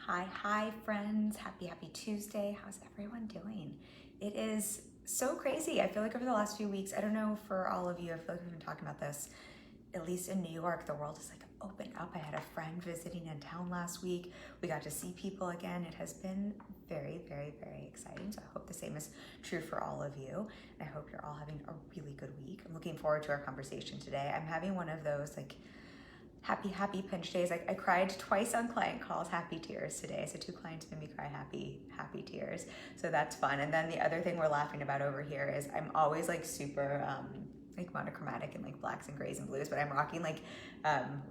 Hi, friends. Happy Tuesday. How's everyone doing? It is so crazy. I feel like over the last few weeks, I don't know for all of you, I feel like we've been talking about this, at least in New York, the world is like opened up. I had a friend visiting in town last week. We got to see people again. It has been very exciting. So I hope the same is true for all of you. And I hope you're all having a really good week. I'm looking forward to our conversation today. I'm having one of those like happy pinch days. I cried twice on client calls, happy tears today. So 2 clients made me cry happy tears. So that's fun. And then the other thing we're laughing about over here is I'm always like super like monochromatic and like blacks and grays and blues, but I'm rocking like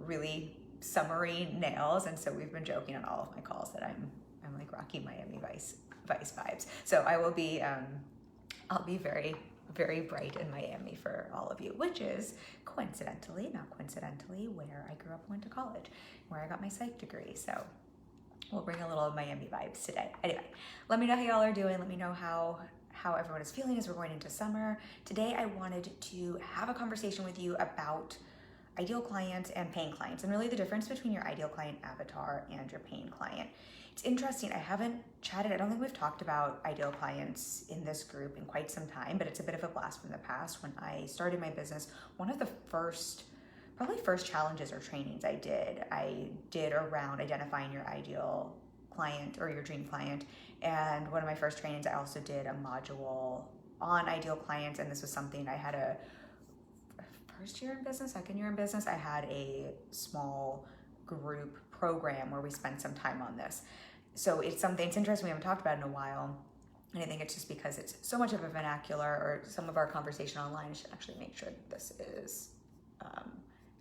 really summery nails. And so we've been joking on all of my calls that I'm like rocking Miami Vice vibes. So I will be I'll be very bright in Miami for all of you, which is not coincidentally, where I grew up and went to college, where I got my psych degree. So we'll bring a little Miami vibes today. Anyway, let me know how y'all are doing. Let me know how everyone is feeling as we're going into summer. Today, I wanted to have a conversation with you about ideal clients and paying clients, and really the difference between your ideal client avatar and your paying client. It's interesting, I haven't chatted, I don't think we've talked about ideal clients in this group in quite some time, but it's a bit of a blast from the past. When I started my business, one of the first challenges or trainings I did around identifying your ideal client or your dream client. And one of my first trainings, I also did a module on ideal clients, and this was something I had a first year in business, second year in business, I had a small group program where we spent some time on this. So it's interesting we haven't talked about it in a while. And I think it's just because it's so much of a vernacular, or some of our conversation online. I should actually make sure that this is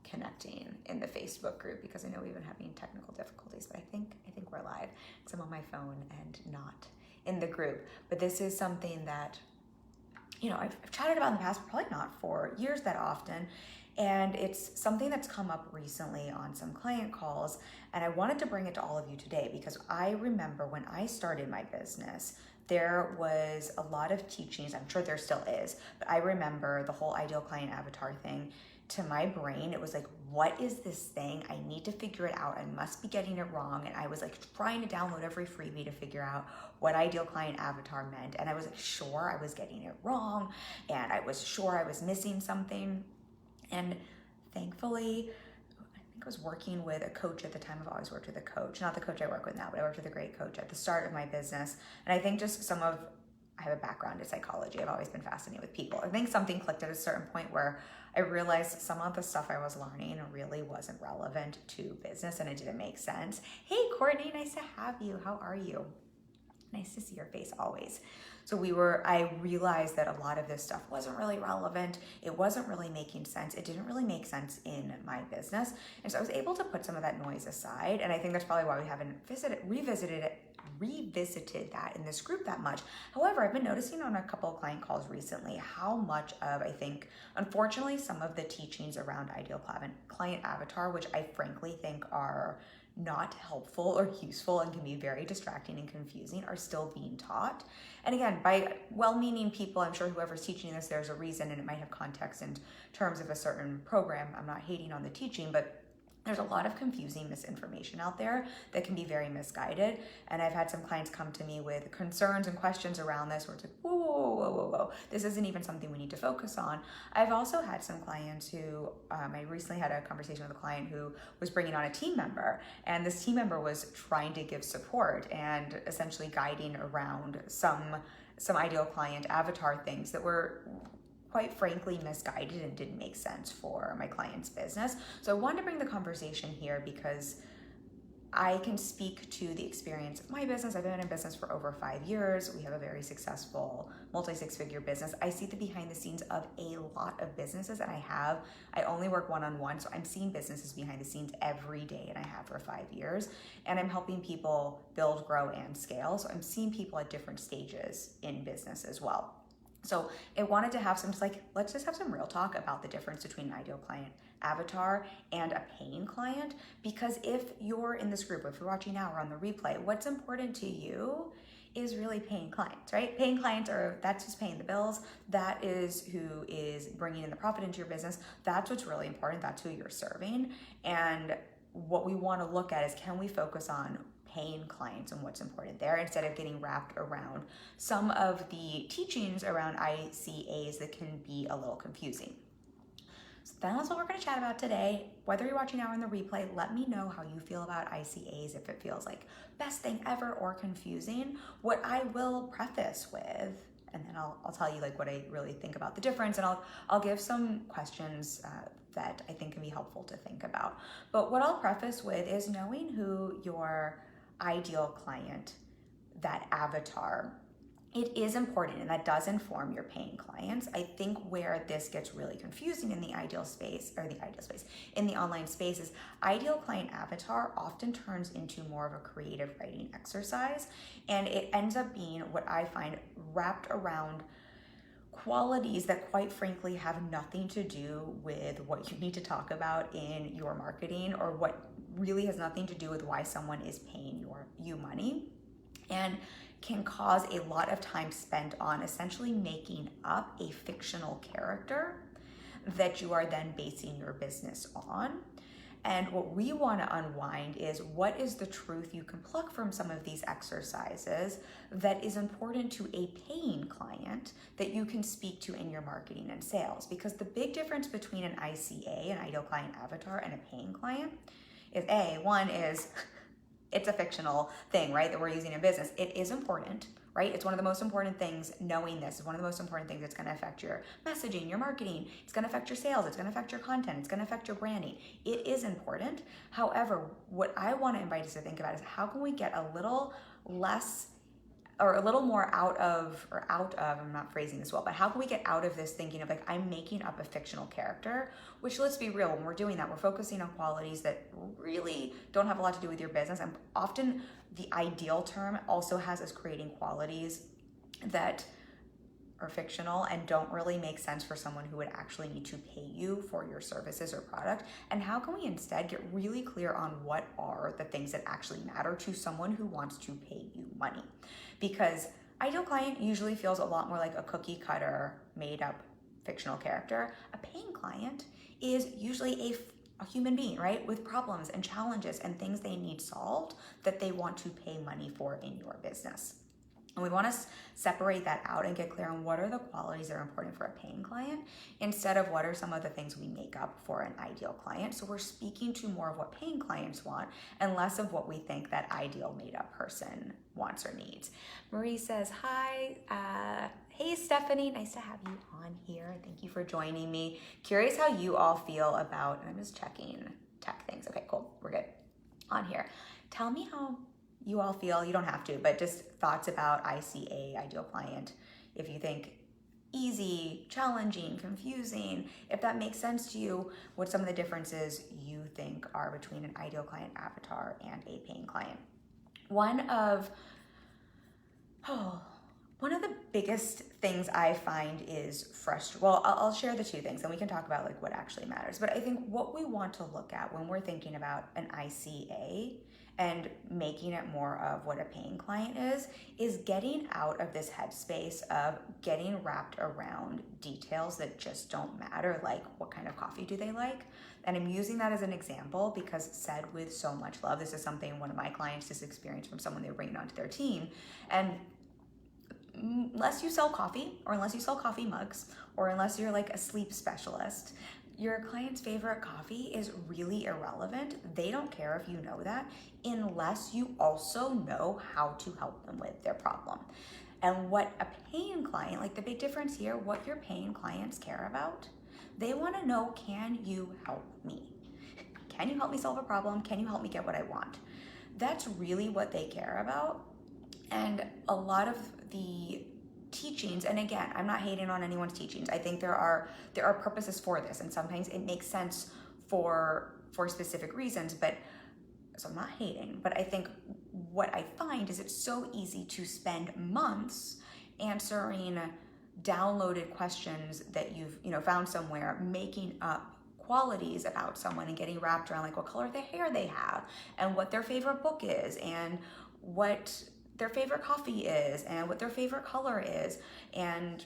connecting in the Facebook group, because I know we've been having technical difficulties, but I think we're live because I'm on my phone and not in the group. But this is something that, I've chatted about in the past, probably not for years that often. And it's something that's come up recently on some client calls. And I wanted to bring it to all of you today because I remember when I started my business, there was a lot of teachings. I'm sure there still is, but I remember the whole ideal client avatar thing. To my brain, it was like, what is this thing? I need to figure it out. I must be getting it wrong. And I was like trying to download every freebie to figure out what ideal client avatar meant. And I was like, sure, I was getting it wrong. And I was sure I was missing something. And thankfully, I think I was working with a coach at the time. I've always worked with a coach, not the coach I work with now, but I worked with a great coach at the start of my business. And I think just I have a background in psychology. I've always been fascinated with people. I think something clicked at a certain point where I realized some of the stuff I was learning really wasn't relevant to business and it didn't make sense. Hey, Courtney, nice to have you. How are you? Nice to see your face always. So I realized that a lot of this stuff wasn't really relevant. It wasn't really making sense. It didn't really make sense in my business. And so I was able to put some of that noise aside. And I think that's probably why we haven't revisited that in this group that much. However, I've been noticing on a couple of client calls recently how much of, I think, unfortunately, some of the teachings around ideal client avatar, which I frankly think are not helpful or useful and can be very distracting and confusing, are still being taught. And again, by well-meaning people, I'm sure whoever's teaching this, there's a reason, and it might have context in terms of a certain program. I'm not hating on the teaching, but there's a lot of confusing misinformation out there that can be very misguided. And I've had some clients come to me with concerns and questions around this where it's like, whoa. This isn't even something we need to focus on. I've also had some clients who, I recently had a conversation with a client who was bringing on a team member. And this team member was trying to give support and essentially guiding around some ideal client avatar things that were quite frankly misguided and didn't make sense for my client's business. So I wanted to bring the conversation here because I can speak to the experience of my business. I've been in business for over 5 years. We have a very successful multi-six-figure business. I see the behind the scenes of a lot of businesses, and I only work one-on-one, so I'm seeing businesses behind the scenes every day, and I have for 5 years. And I'm helping people build, grow, and scale. So I'm seeing people at different stages in business as well. So I wanted to have let's just have some real talk about the difference between an ideal client avatar and a paying client. Because if you're in this group, if you're watching now or on the replay, what's important to you is really paying clients, right? Paying clients that's who's paying the bills. That is who is bringing in the profit into your business. That's what's really important. That's who you're serving. And what we want to look at is, can we focus on paying clients and what's important there instead of getting wrapped around some of the teachings around ICAs that can be a little confusing. So that's what we're going to chat about today. Whether you're watching now or in the replay, let me know how you feel about ICAs, if it feels like best thing ever or confusing. What I will preface with, and then I'll tell you like what I really think about the difference, and I'll give some questions that I think can be helpful to think about. But what I'll preface with is knowing who your ideal client, that avatar, it is important, and that does inform your paying clients. I think where this gets really confusing in the in the online space is ideal client avatar often turns into more of a creative writing exercise, and it ends up being what I find wrapped around qualities that quite frankly have nothing to do with what you need to talk about in your marketing, or what really has nothing to do with why someone is paying you money, and can cause a lot of time spent on essentially making up a fictional character that you are then basing your business on. And what we want to unwind is what is the truth you can pluck from some of these exercises that is important to a paying client that you can speak to in your marketing and sales. Because the big difference between an ICA, an ideal client avatar, and a paying client is one is it's a fictional thing, right, that we're using in business. It is important, right? It's one of the most important things. Knowing this is one of the most important things that's going to affect your messaging, your marketing. It's going to affect your sales. It's going to affect your content. It's going to affect your branding. It is important. However, what I want to invite us to think about is how can we get a little less, or a little more out of, I'm not phrasing this well, but how can we get out of this thinking of like, I'm making up a fictional character, which, let's be real, when we're doing that, we're focusing on qualities that really don't have a lot to do with your business. And often the ideal term also has us creating qualities that are fictional and don't really make sense for someone who would actually need to pay you for your services or product. And how can we instead get really clear on what are the things that actually matter to someone who wants to pay you money? Because ideal client usually feels a lot more like a cookie cutter made up fictional character. A paying client is usually a human being, right, with problems and challenges and things they need solved that they want to pay money for in your business. And we want to separate that out and get clear on what are the qualities that are important for a paying client instead of what are some of the things we make up for an ideal client. So we're speaking to more of what paying clients want and less of what we think that ideal made up person wants or needs. Marie says, hi, hey Stephanie, nice to have you on here. Thank you for joining me. Curious how you all feel about, and I'm just checking tech things. Okay, cool, we're good on here. Tell me how you all feel. You don't have to, but just thoughts about ICA, ideal client. If you think easy, challenging, confusing, if that makes sense to you, what some of the differences you think are between an ideal client avatar and a paying client. One of the biggest things I find is frustrating. Well, I'll share the two things and we can talk about like what actually matters. But I think what we want to look at when we're thinking about an ICA and making it more of what a paying client is getting out of this headspace of getting wrapped around details that just don't matter, like what kind of coffee do they like? And I'm using that as an example because said with so much love, this is something one of my clients just experienced from someone they were bringing onto their team. And unless you sell coffee, or unless you sell coffee mugs, or unless you're like a sleep specialist, your client's favorite coffee is really irrelevant. They don't care if you know that, unless you also know how to help them with their problem. And what a paying client, like the big difference here, what your paying clients care about, they want to know, can you help me? Can you help me solve a problem? Can you help me get what I want? That's really what they care about. And a lot of the teachings, and again, I'm not hating on anyone's teachings. I think there are purposes for this, and sometimes it makes sense for specific reasons, but so I'm not hating, but I think what I find is it's so easy to spend months answering downloaded questions that you've found somewhere, making up qualities about someone and getting wrapped around like what color of the hair they have and what their favorite book is and what their favorite coffee is and what their favorite color is. And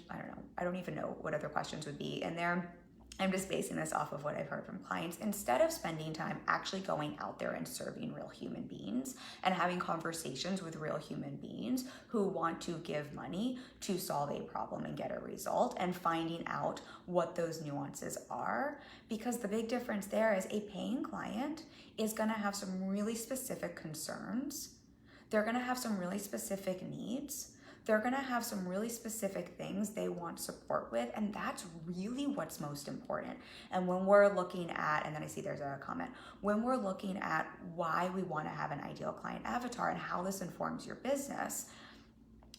I don't even know what other questions would be in there. I'm just basing this off of what I've heard from clients. Instead of spending time actually going out there and serving real human beings and having conversations with real human beings who want to give money to solve a problem and get a result, and finding out what those nuances are, because the big difference there is a paying client is going to have some really specific concerns. They're going to have some really specific needs. They're going to have some really specific things they want support with, and that's really what's most important. And when we're looking at, and then I see there's a comment, when we're looking at why we want to have an ideal client avatar and how this informs your business,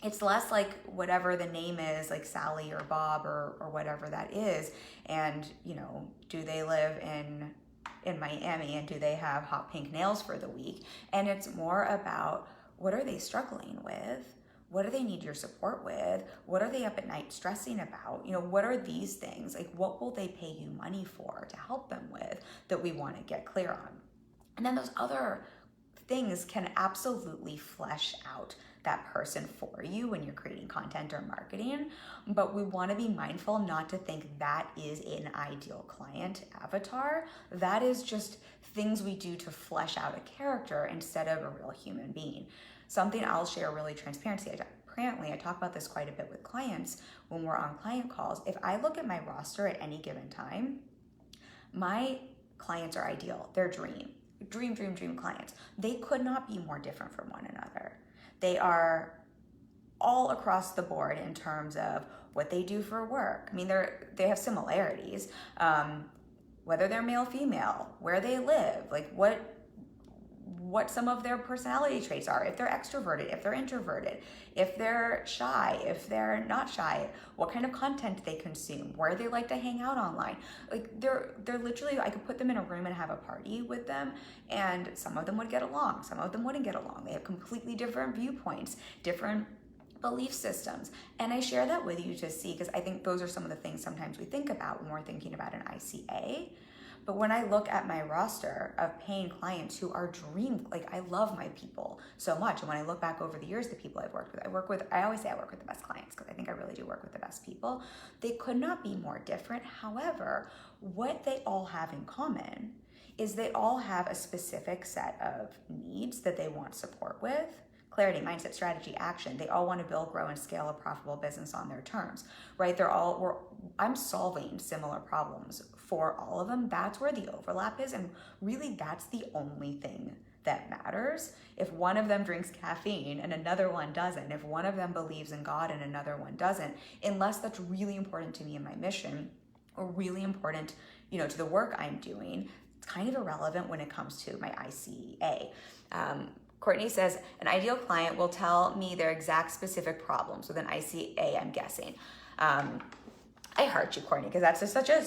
it's less like whatever the name is, like Sally or Bob or whatever that is, and do they live in Miami and do they have hot pink nails for the week? And it's more about, what are they struggling with? What do they need your support with? What are they up at night stressing about? What are these things? Like, what will they pay you money for to help them with that we want to get clear on? And then those other things can absolutely flesh out that person for you when you're creating content or marketing. But we want to be mindful not to think that is an ideal client avatar. That is just things we do to flesh out a character instead of a real human being. Something I'll share really transparently, I talk about this quite a bit with clients when we're on client calls. If I look at my roster at any given time, my clients are ideal. They're dream clients. They could not be more different from one another. They are all across the board in terms of what they do for work. I mean, they have similarities, whether they're male, female, where they live, like what some of their personality traits are, if they're extroverted, if they're introverted, if they're shy, if they're not shy, what kind of content they consume, where they like to hang out online. Like they're literally, I could put them in a room and have a party with them, and some of them would get along, some of them wouldn't get along. They have completely different viewpoints, different belief systems. And I share that with you to see, because I think those are some of the things sometimes we think about when we're thinking about an ICA. But when I look at my roster of paying clients who are I love my people so much. And when I look back over the years, the people I've worked with, I always say I work with the best clients, because I think I really do work with the best people. They could not be more different. However, what they all have in common is they all have a specific set of needs that they want support with. Clarity, mindset, strategy, action. They all want to build, grow, and scale a profitable business on their terms, right? I'm solving similar problems for all of them. That's where the overlap is. And really, that's the only thing that matters. If one of them drinks caffeine and another one doesn't, if one of them believes in God and another one doesn't, unless that's really important to me and my mission, or really important, to the work I'm doing, it's kind of irrelevant when it comes to my ICA. Courtney says, an ideal client will tell me their exact specific problems with an ICA, I'm guessing. I heart you, Courtney, because that's just such a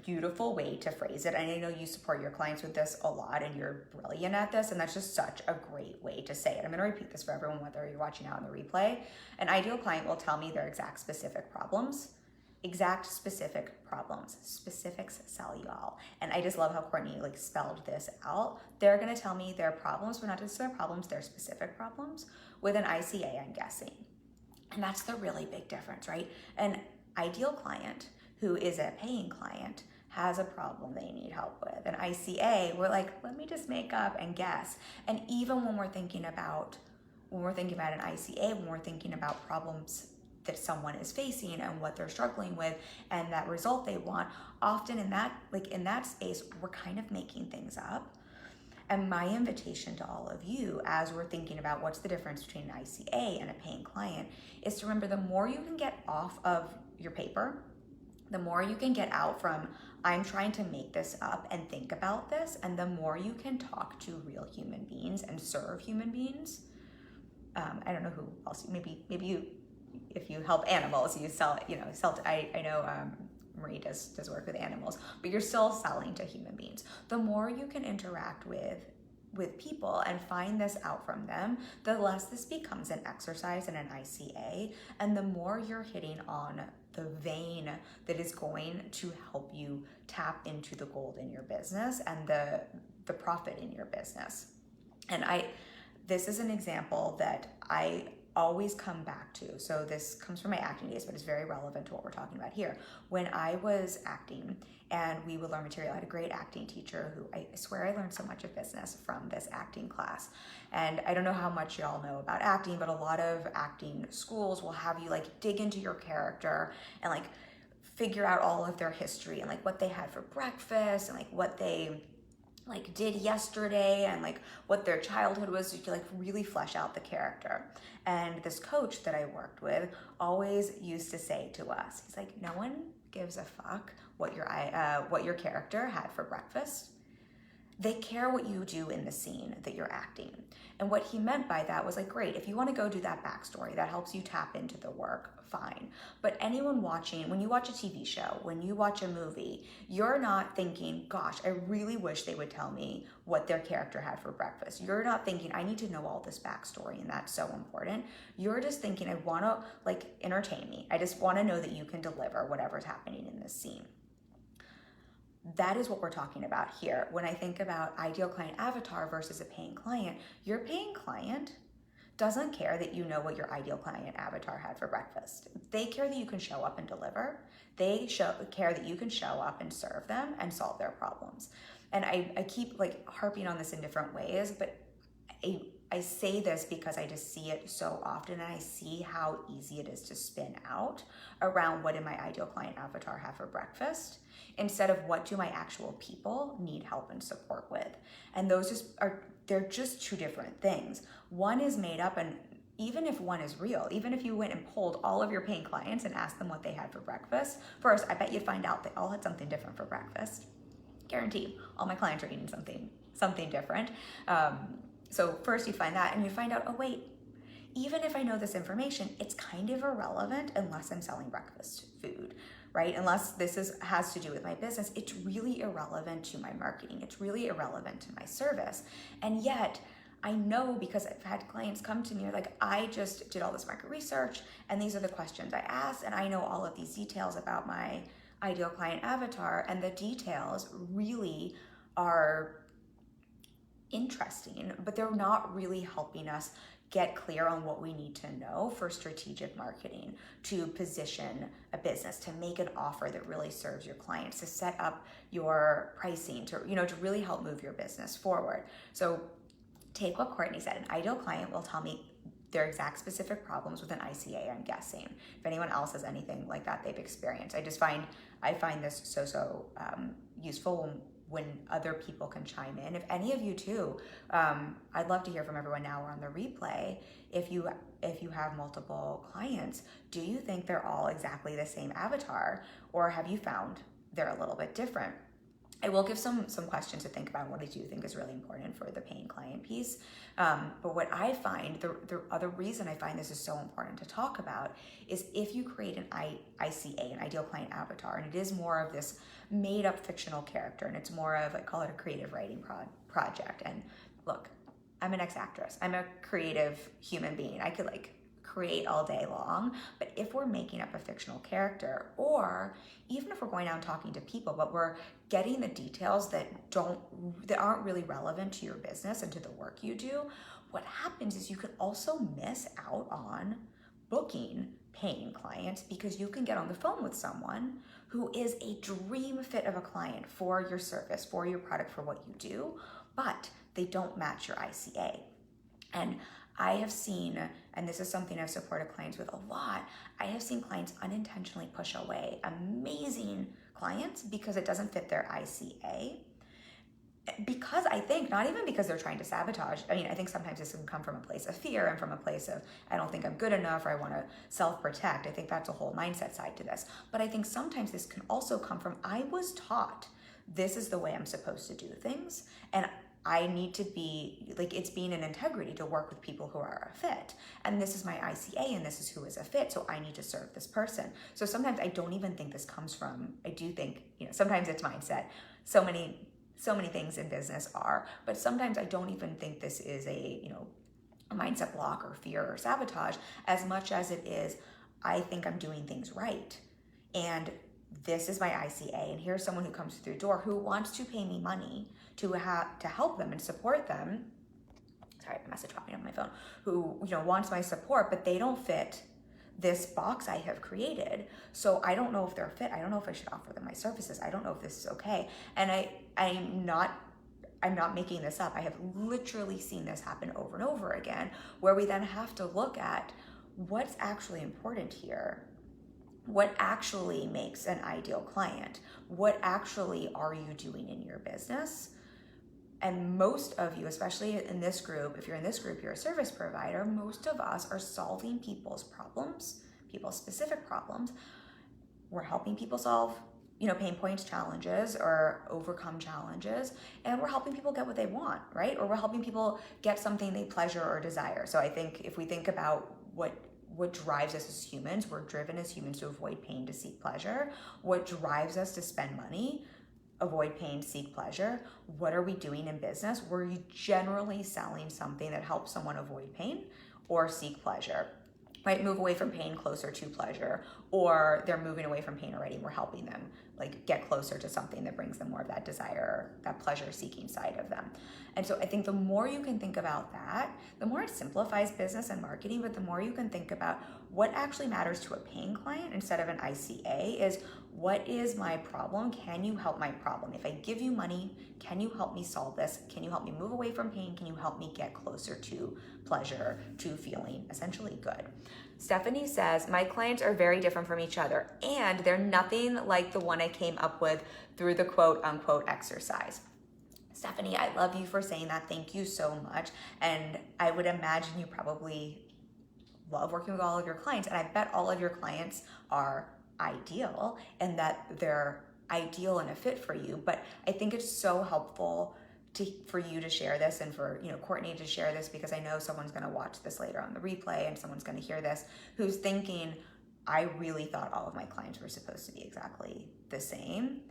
beautiful way to phrase it. And I know you support your clients with this a lot, and you're brilliant at this, and that's just such a great way to say it. I'm going to repeat this for everyone, whether you're watching out on the replay. An ideal client will tell me their exact specific problems. Exact specific problems. Specifics sell you all. And I just love how Courtney spelled this out. They're going to tell me their problems, but not just their problems, their specific problems with an ICA, I'm guessing. And that's the really big difference, right? An ideal client who is a paying client has a problem they need help with. An ICA, we're like, let me just make up and guess. And even when we're thinking about an ICA, when we're thinking about problems that someone is facing and what they're struggling with and that result they want, often in that space, we're kind of making things up. And my invitation to all of you, as we're thinking about what's the difference between an ICA and a paying client, is to remember, the more you can get off of your paper, the more you can get out from, I'm trying to make this up and think about this, and the more you can talk to real human beings and serve human beings. I don't know who else, maybe you, if you help animals, you sell, I know Marie does work with animals, but you're still selling to human beings. The more you can interact with people and find this out from them, the less this becomes an exercise in an ICA, and the more you're hitting on the vein that is going to help you tap into the gold in your business and the profit in your business. And this is an example that I always come back to, so this comes from my acting days, but it's very relevant to what we're talking about here. When I was acting and we would learn material, I had a great acting teacher who I swear I learned so much of business from this acting class. And I don't know how much y'all know about acting, but a lot of acting schools will have you like dig into your character and like figure out all of their history and like what they had for breakfast and like what they like did yesterday and like what their childhood was, so you can like really flesh out the character. And this coach that I worked with always used to say to us, he's like, no one gives a fuck what your character had for breakfast. They care what you do in the scene that you're acting. And what he meant by that was like, great, if you want to go do that backstory, that helps you tap into the work, fine. But anyone watching, when you watch a TV show, when you watch a movie, you're not thinking, gosh, I really wish they would tell me what their character had for breakfast. You're not thinking, I need to know all this backstory and that's so important. You're just thinking, I want to like entertain me. I just want to know that you can deliver whatever's happening in this scene. That is what we're talking about here. When I think about ideal client avatar versus a paying client, your paying client doesn't care that you know what your ideal client avatar had for breakfast. They care that you can show up and deliver. They care that you can show up and serve them and solve their problems. And I keep like harping on this in different ways, but I say this because I just see it so often, and I see how easy it is to spin out around what did my ideal client avatar have for breakfast instead of what do my actual people need help and support with. And those they're just two different things. One is made up, and even if one is real, even if you went and polled all of your paying clients and asked them what they had for breakfast, first, I bet you'd find out they all had something different for breakfast. Guaranteed, all my clients are eating something different. So first you'd find that, and you'd find out, oh wait, even if I know this information, it's kind of irrelevant unless I'm selling breakfast food, right? Unless this has to do with my business, it's really irrelevant to my marketing. It's really irrelevant to my service. And yet I know, because I've had clients come to me like, I just did all this market research and these are the questions I asked, and I know all of these details about my ideal client avatar, and the details really are interesting, but they're not really helping us get clear on what we need to know for strategic marketing, to position a business, to make an offer that really serves your clients, to set up your pricing, to really help move your business forward. So take what Courtney said, an ideal client will tell me their exact specific problems with an ICA, I'm guessing. If anyone else has anything like that they've experienced, I find this so useful when other people can chime in. If any of you too, I'd love to hear from everyone now or on the replay. If you have multiple clients, do you think they're all exactly the same avatar, or have you found they're a little bit different? I will give some questions to think about what I do think is really important for the paying client piece. But what I find, the other reason I find this is so important to talk about is if you create an ICA, an ideal client avatar, and it is more of this made up fictional character, and it's more of, I call it a creative writing project. And look, I'm an ex-actress. I'm a creative human being. I could create all day long, but if we're making up a fictional character, or even if we're going out and talking to people, but we're getting the details that aren't really relevant to your business and to the work you do, what happens is you could also miss out on booking paying clients, because you can get on the phone with someone who is a dream fit of a client for your service, for your product, for what you do, but they don't match your ICA. And I have seen, and this is something I've supported clients with a lot, I have seen clients unintentionally push away amazing clients because it doesn't fit their ICA. Because I think, not even because they're trying to sabotage, I think sometimes this can come from a place of fear and from a place of, I don't think I'm good enough, or I want to self-protect. I think that's a whole mindset side to this. But I think sometimes this can also come from, I was taught this is the way I'm supposed to do things, and I need to be, it's being an integrity to work with people who are a fit. And this is my ICA, and this is who is a fit, so I need to serve this person. So sometimes I don't even think this comes from, I do think, sometimes it's mindset. So many things in business are, but sometimes I don't even think this is a mindset block or fear or sabotage, as much as it is, I think I'm doing things right. And this is my ICA, and here's someone who comes through the door who wants to pay me money to help them and support them. Sorry, a message popping up on my phone who, wants my support, but they don't fit this box I have created. So I don't know if they're fit. I don't know if I should offer them my services. I don't know if this is okay. And I'm not making this up. I have literally seen this happen over and over again, where we then have to look at what's actually important here. What actually makes an ideal client? What actually are you doing in your business? And most of you, especially in this group, if you're in this group, you're a service provider, most of us are solving people's problems, people's specific problems. We're helping people solve, pain points, challenges, or overcome challenges, and we're helping people get what they want, right? Or we're helping people get something they pleasure or desire. So I think if we think about what drives us as humans, we're driven as humans to avoid pain, to seek pleasure. What drives us to spend money? Avoid pain, seek pleasure. What are we doing in business? We're generally selling something that helps someone avoid pain or seek pleasure, right? Move away from pain, closer to pleasure, or they're moving away from pain already and we're helping them get closer to something that brings them more of that desire, that pleasure seeking side of them. And so I think the more you can think about that, the more it simplifies business and marketing, but the more you can think about what actually matters to a paying client instead of an ICA is, what is my problem? Can you help my problem? If I give you money, can you help me solve this? Can you help me move away from pain? Can you help me get closer to pleasure, to feeling essentially good? Stephanie says, my clients are very different from each other, and they're nothing like the one I came up with through the quote unquote exercise. Stephanie, I love you for saying that. Thank you so much. And I would imagine you probably love working with all of your clients, and I bet all of your clients are ideal and that they're ideal and a fit for you. But I think it's so helpful for you to share this, and for Courtney to share this, because I know someone's going to watch this later on the replay and someone's going to hear this who's thinking, I really thought all of my clients were supposed to be exactly the same.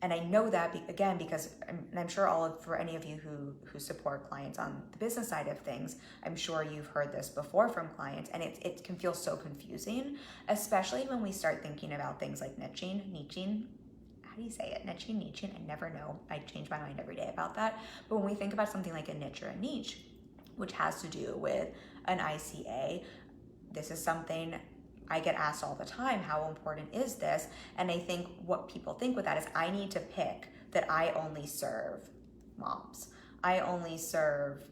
And I know that because I'm sure for any of you who support clients on the business side of things, I'm sure you've heard this before from clients, and it can feel so confusing, especially when we start thinking about things like niching. How do you say it? Niching. I never know. I change my mind every day about that. But when we think about something like a niche or a niche, which has to do with an ICA, this is something I get asked all the time, how important is this? And I think what people think with that is, I need to pick that I only serve moms. I only serve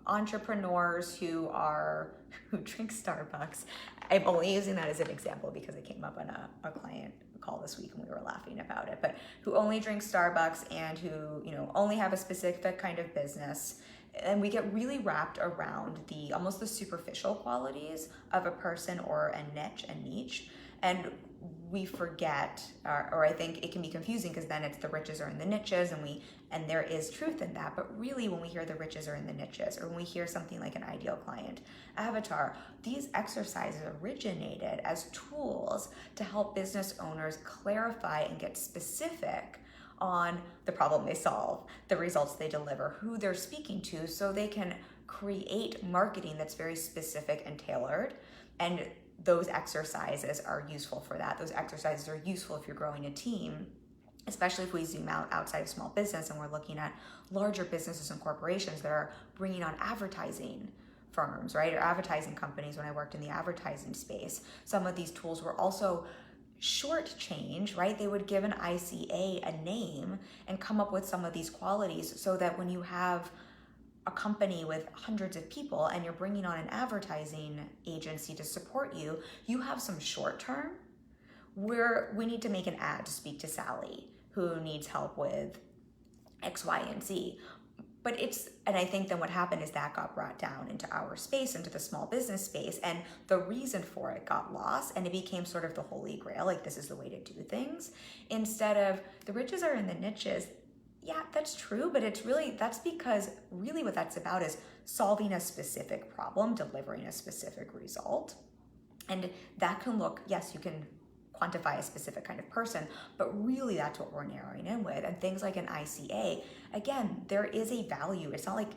entrepreneurs who drink Starbucks. I'm only using that as an example because it came up on a client call this week and we were laughing about it, but who only drink Starbucks and who, only have a specific kind of business. And we get really wrapped around almost the superficial qualities of a person or a niche. And we forget, or I think it can be confusing because then it's the riches are in the niches, and there is truth in that. But really, when we hear the riches are in the niches, or when we hear something like an ideal client avatar, these exercises originated as tools to help business owners clarify and get specific on the problem they solve, the results they deliver, who they're speaking to, so they can create marketing that's very specific and tailored. And those exercises are useful for that. Those exercises are useful if you're growing a team, especially if we zoom out outside of small business and we're looking at larger businesses and corporations that are bringing on advertising firms, right? Or advertising companies. When I worked in the advertising space, some of these tools were also shortchange, right? They would give an ICA a name and come up with some of these qualities so that when you have a company with hundreds of people and you're bringing on an advertising agency to support you, you have some short term where we need to make an ad to speak to Sally who needs help with X, Y, and Z. But and I think then what happened is that got brought down into our space, into the small business space, and the reason for it got lost, and it became sort of the holy grail, like this is the way to do things, instead of the riches are in the niches. Yeah, that's true, but that's because really what that's about is solving a specific problem, delivering a specific result. And that can look, yes, you can quantify a specific kind of person, but really that's what we're narrowing in with. And things like an ICA, again, there is a value. It's not like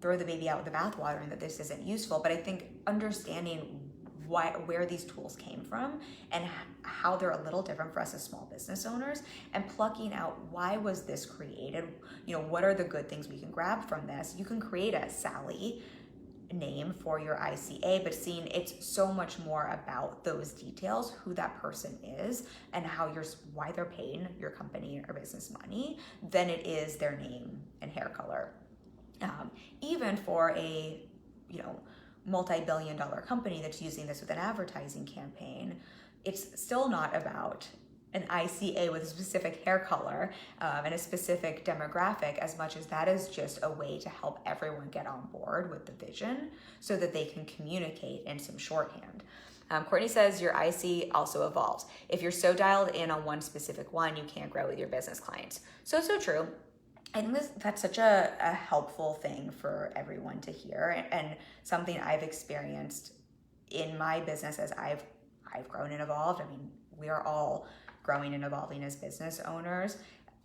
throw the baby out with the bathwater and that this isn't useful, but I think understanding where these tools came from and how they're a little different for us as small business owners, and plucking out why was this created, what are the good things we can grab from this. You can create a Sally name for your ICA, but seeing it's so much more about those details, who that person is and why they're paying your company or business money, than it is their name and hair color. Even for a multi-billion-dollar company that's using this with an advertising campaign, it's still not about an ICA with a specific hair color and a specific demographic, as much as that is just a way to help everyone get on board with the vision so that they can communicate in some shorthand. Courtney says your IC also evolves. If you're so dialed in on one specific one, you can't grow with your business clients. So true. I think that's such a helpful thing for everyone to hear, and something I've experienced in my business as I've grown and evolved. I mean, we are all growing and evolving as business owners.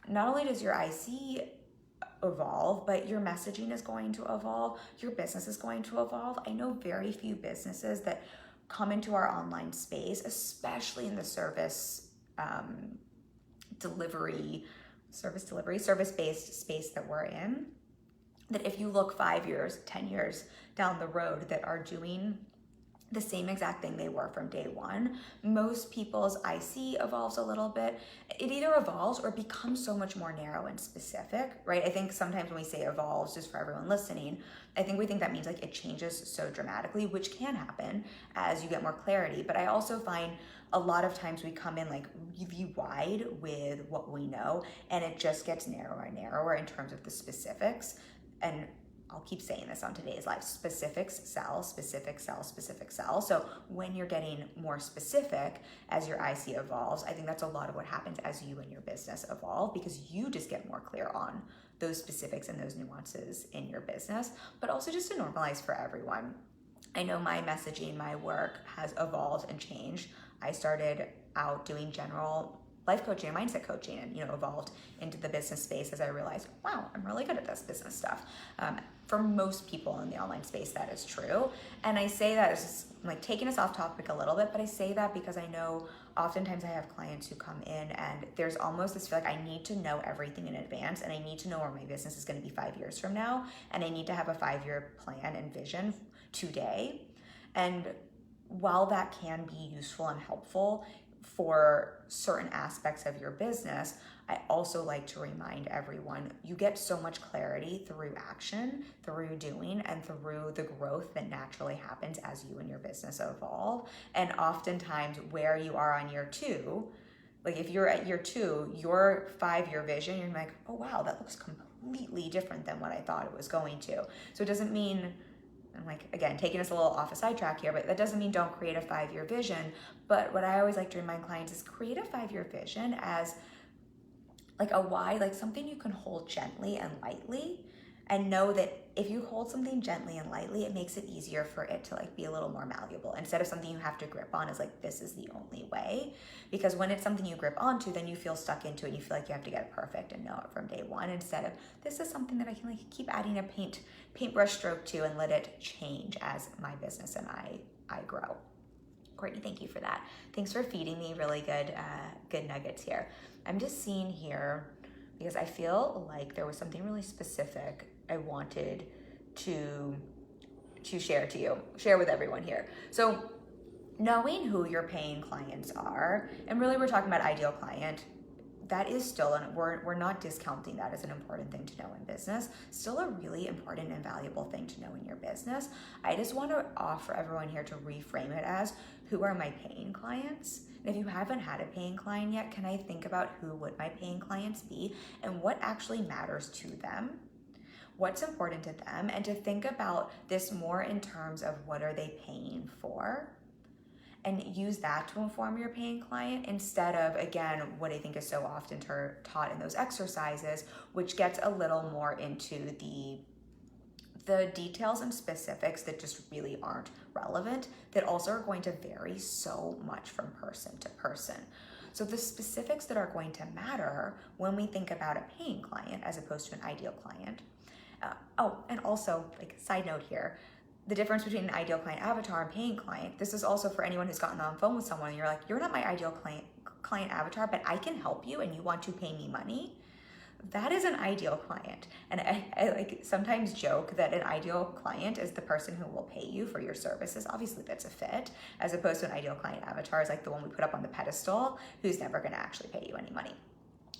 Not only does your IC evolve, but your messaging is going to evolve. Your business is going to evolve. I know very few businesses that come into our online space, especially in the service service-based space that we're in, that if you look 5 years, 10 years down the road, that are doing the same exact thing they were from day one. Most people's IC evolves a little bit. It either evolves or becomes so much more narrow and specific, right? I think sometimes when we say evolves, just for everyone listening, I think we think that means like it changes so dramatically, which can happen as you get more clarity. But I also find a lot of times we come in like really wide with what we know, and it just gets narrower and narrower in terms of the specifics. And I'll keep saying this on today's live: specifics sell, specific sell, specific sell. So when you're getting more specific as your IC evolves, I think that's a lot of what happens as you and your business evolve, because you just get more clear on those specifics and those nuances in your business, but also just to normalize for everyone. I know my messaging, my work has evolved and changed. I started out doing general life coaching and mindset coaching, and evolved into the business space as I realized, wow, I'm really good at this business stuff. For most people in the online space, that is true. And I say that as like taking us off topic a little bit, but I say that because I know oftentimes I have clients who come in and there's almost this feel like I need to know everything in advance, and I need to know where my business is going to be 5 years from now, and I need to have a 5-year plan and vision today. And while that can be useful and helpful for certain aspects of your business, I also like to remind everyone, you get so much clarity through action, through doing, and through the growth that naturally happens as you and your business evolve. And oftentimes where you are on year 2, like if you're at year 2, your 5-year vision, you're like, oh wow, that looks completely different than what I thought it was going to. So it doesn't mean, I'm like, again, taking us a little off a sidetrack here, but that doesn't mean don't create a 5-year vision. But what I always like to remind clients is create a 5-year vision as like a why, like something you can hold gently and lightly, and know that if you hold something gently and lightly, it makes it easier for it to like be a little more malleable, instead of something you have to grip on as like, this is the only way. Because when it's something you grip onto, then you feel stuck into it and you feel like you have to get it perfect and know it from day one, instead of this is something that I can like keep adding a paintbrush stroke to and let it change as my business and I grow. Courtney, thank you for that. Thanks for feeding me really good nuggets here. I'm just seeing here, because I feel like there was something really specific I wanted to share with everyone here. So knowing who your paying clients are, and really we're talking about ideal client, that is still, and we're not discounting that as an important thing to know in business, still a really important and valuable thing to know in your business. I just want to offer everyone here to reframe it as, who are my paying clients? And if you haven't had a paying client yet, can I think about who would my paying clients be and what actually matters to them? What's important to them? And to think about this more in terms of what are they paying for? And use that to inform your paying client, instead of, again, what I think is so often taught in those exercises, which gets a little more into the details and specifics that just really aren't relevant, that also are going to vary so much from person to person. So the specifics that are going to matter when we think about a paying client as opposed to an ideal client. And also, like, side note here, the difference between an ideal client avatar and paying client, this is also for anyone who's gotten on the phone with someone and you're like, you're not my ideal client avatar, but I can help you and you want to pay me money. That is an ideal client. And I like sometimes joke that an ideal client is the person who will pay you for your services. Obviously that's a fit, as opposed to an ideal client avatar is like the one we put up on the pedestal who's never going to actually pay you any money.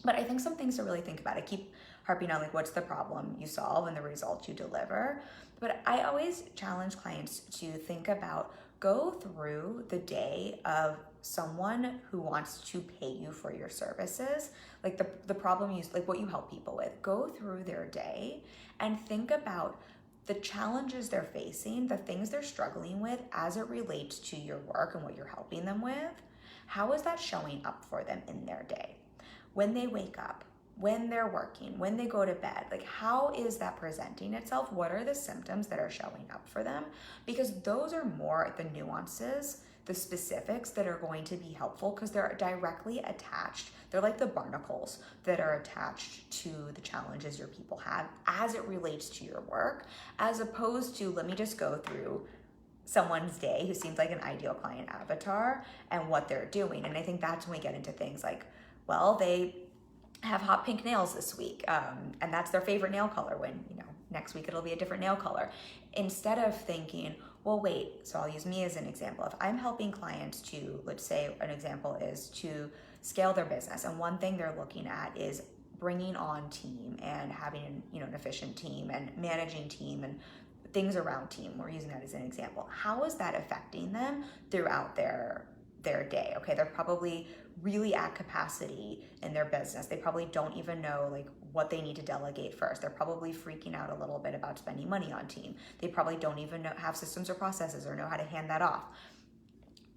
But I think some things to really think about. I keep harping on like what's the problem you solve and the result you deliver. But I always challenge clients to think about, go through the day of someone who wants to pay you for your services, like the problem you, like what you help people with. Go through their day and think about the challenges they're facing, the things they're struggling with as it relates to your work and what you're helping them with. How is that showing up for them in their day? When they wake up, when they're working, when they go to bed, like how is that presenting itself? What are the symptoms that are showing up for them? Because those are more the nuances, the specifics that are going to be helpful because they're directly attached. They're like the barnacles that are attached to the challenges your people have as it relates to your work, as opposed to, let me just go through someone's day who seems like an ideal client avatar and what they're doing. And I think that's when we get into things like, well, they have hot pink nails this week, and that's their favorite nail color, when, you know, next week it'll be a different nail color. Instead of thinking, well, wait, so I'll use me as an example. If I'm helping clients to, let's say an example is to scale their business, and one thing they're looking at is bringing on team and having, you know, an efficient team and managing team and things around team. We're using that as an example. How is that affecting them throughout their day? Okay, they're probably really at capacity in their business. They probably don't even know like what they need to delegate first. They're probably freaking out a little bit about spending money on team. They probably don't even have systems or processes or know how to hand that off.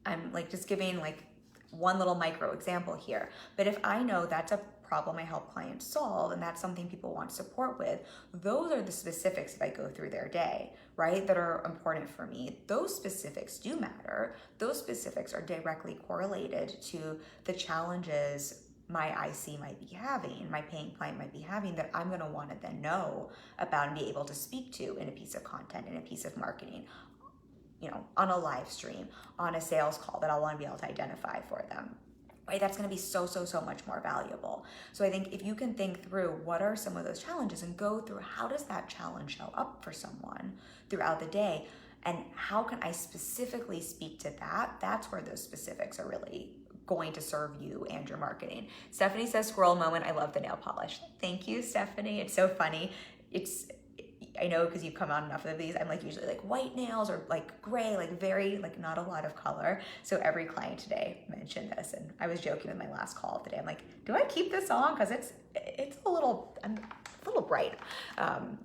I'm like just giving like one little micro example here. But if I know that's a problem I help clients solve and that's something people want support with, those are the specifics that I go through their day, right, that are important for me. Those specifics do matter. Those specifics are directly correlated to the challenges my IC might be having, my paying client might be having, that I'm going to want to then know about and be able to speak to in a piece of content, in a piece of marketing, you know, on a live stream, on a sales call that I'll want to be able to identify for them. Right? That's going to be so much more valuable. So I think if you can think through what are some of those challenges and go through how does that challenge show up for someone throughout the day, and how can I specifically speak to that, that's where those specifics are really going to serve you and your marketing. Stephanie says, squirrel moment, I love the nail polish. Thank you, Stephanie. It's so funny. I know because you've come on enough of these, I'm like usually like white nails or like gray, like very, like not a lot of color. So every client today mentioned this, and I was joking with my last call of the day. I'm like, do I keep this on? Because it's a little bright,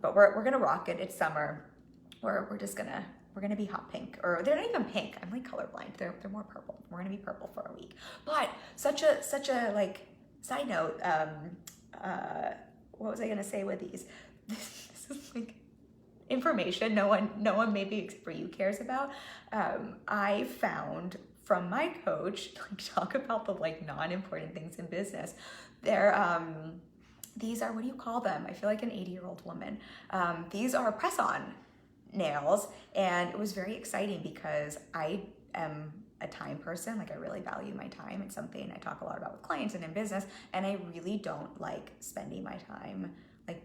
but we're gonna rock it. It's summer. We're gonna be hot pink, or they're not even pink. I'm like colorblind. They're more purple. We're gonna be purple for a week. But such a like side note. What was I gonna say with these? This is like information no one maybe except for you cares about. I found from my coach, like, talk about the like non-important things in business. These are, what do you call them? I feel like an 80-year-old woman. These are press-on nails, and it was very exciting because I am a time person. Like, I really value my time. It's something I talk a lot about with clients and in business, and I really don't like spending my time like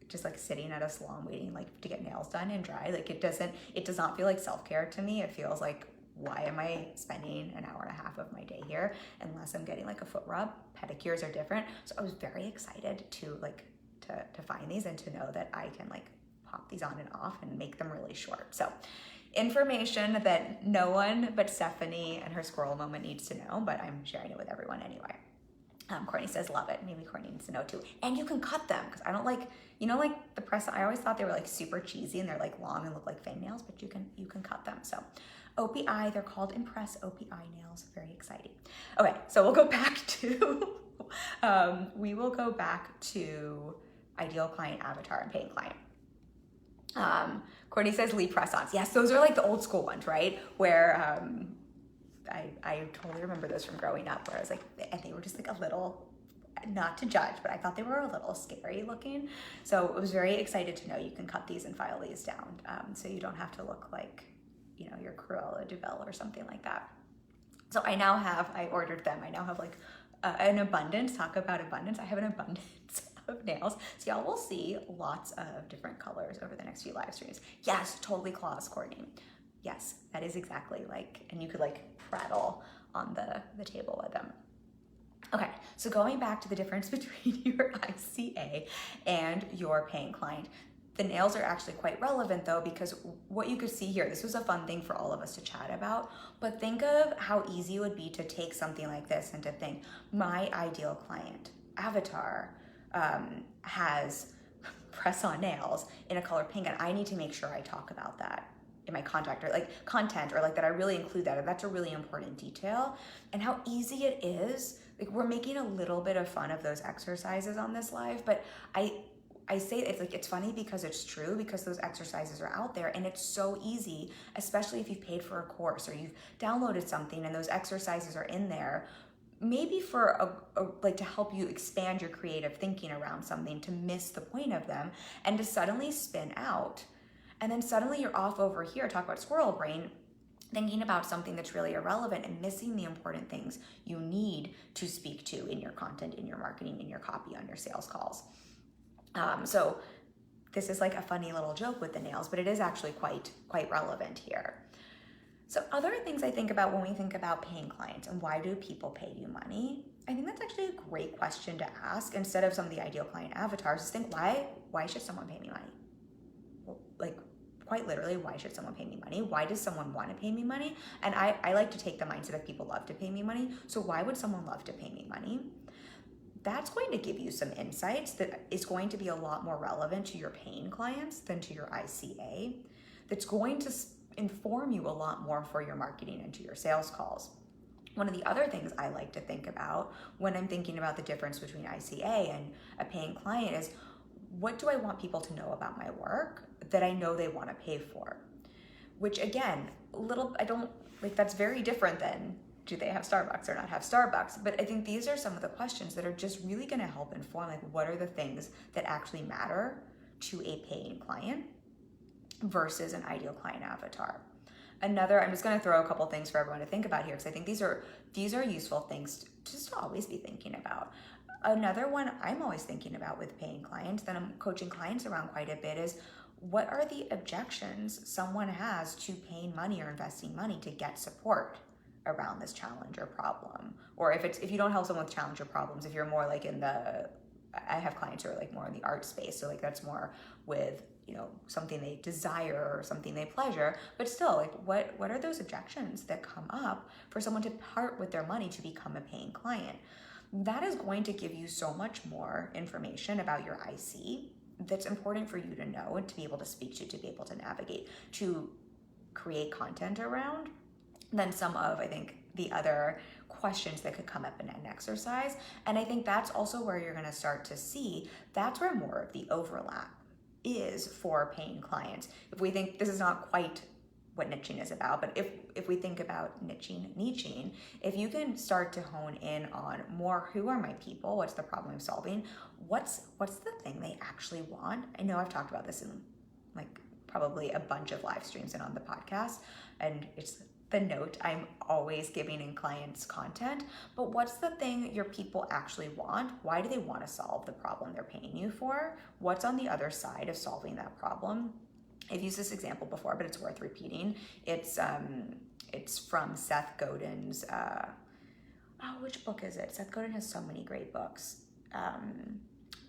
just like sitting at a salon waiting like to get nails done and dry. Like, it does not feel like self-care to me. It feels like, why am I spending an hour and a half of my day here unless I'm getting like a foot rub? Pedicures are different. So I was very excited to find these and to know that I can like pop these on and off and make them really short. So information that no one but Stephanie and her squirrel moment needs to know, but I'm sharing it with everyone anyway. Courtney says, love it. Maybe Courtney needs to know too. And you can cut them, because I don't like, you know, like the press, I always thought they were like super cheesy and they're like long and look like fake nails, but you can cut them. So OPI, they're called Impress OPI nails. Very exciting. Okay, so we'll go back to, ideal client avatar and paying client. Courtney says lead press-ons. Yes, those are like the old school ones, right? Where I totally remember those from growing up, where I was like, and they were just like a little not to judge, but I thought they were a little scary looking. So I was very excited to know you can cut these and file these down, so you don't have to look like, you know, you're Cruella de Vil or something like that. So I ordered them. I now have like an abundance. Talk about abundance. I have an abundance of nails. So y'all will see lots of different colors over the next few live streams. Yes, totally claws, Courtney. Yes, that is exactly like, and you could like prattle on the table with them. Okay, so going back to the difference between your ICA and your paying client, the nails are actually quite relevant though, because what you could see here, this was a fun thing for all of us to chat about, but think of how easy it would be to take something like this and to think, my ideal client avatar has press-on nails in a color pink, and I need to make sure I talk about that in my content, or like that I really include that, and that's a really important detail. And how easy it is, like we're making a little bit of fun of those exercises on this live, but I say it's like, it's funny because it's true, because those exercises are out there and it's so easy, especially if you've paid for a course or you've downloaded something and those exercises are in there, maybe for like to help you expand your creative thinking around something, to miss the point of them and to suddenly spin out. And then suddenly you're off over here, talk about squirrel brain, thinking about something that's really irrelevant and missing the important things you need to speak to in your content, in your marketing, in your copy, on your sales calls. So this is like a funny little joke with the nails, but it is actually quite relevant here. So other things I think about when we think about paying clients and why do people pay you money, I think that's actually a great question to ask instead of some of the ideal client avatars. Just think, why should someone pay me money? Well, like quite literally, why should someone pay me money? Why does someone want to pay me money? And I like to take the mindset of people love to pay me money. So why would someone love to pay me money? That's going to give you some insights that is going to be a lot more relevant to your paying clients than to your ICA. That's going to inform you a lot more for your marketing and to your sales calls. One of the other things I like to think about when I'm thinking about the difference between ICA and a paying client is, what do I want people to know about my work that I know they want to pay for? Which again, that's very different than, do they have Starbucks or not have Starbucks? But I think these are some of the questions that are just really going to help inform, like, what are the things that actually matter to a paying client versus an ideal client avatar. I'm just going to throw a couple things for everyone to think about here, because I think these are useful things just to always be thinking about. Another one I'm always thinking about with paying clients that I'm coaching clients around quite a bit is, what are the objections someone has to paying money or investing money to get support around this challenge or problem? Or if you don't help someone with challenge or problems, if you're more like I have clients who are like more in the art space, so like that's more with, you know, something they desire or something they pleasure, but still, like what are those objections that come up for someone to part with their money to become a paying client? That is going to give you so much more information about your IC that's important for you to know and to be able to speak to be able to navigate, to create content around, than some of, I think, the other questions that could come up in an exercise. And I think that's also where you're going to start to see, that's where more of the overlap is for paying clients. If we think this is not quite what niching is about, but if we think about niching, if you can start to hone in on more, who are my people, what's the problem I'm solving, what's the thing they actually want. I know I've talked about this in like probably a bunch of live streams and on the podcast, and it's the note I'm always giving in clients' content, but what's the thing your people actually want? Why do they want to solve the problem they're paying you for? What's on the other side of solving that problem? I've used this example before, but it's worth repeating. It's from Seth Godin's, which book is it? Seth Godin has so many great books.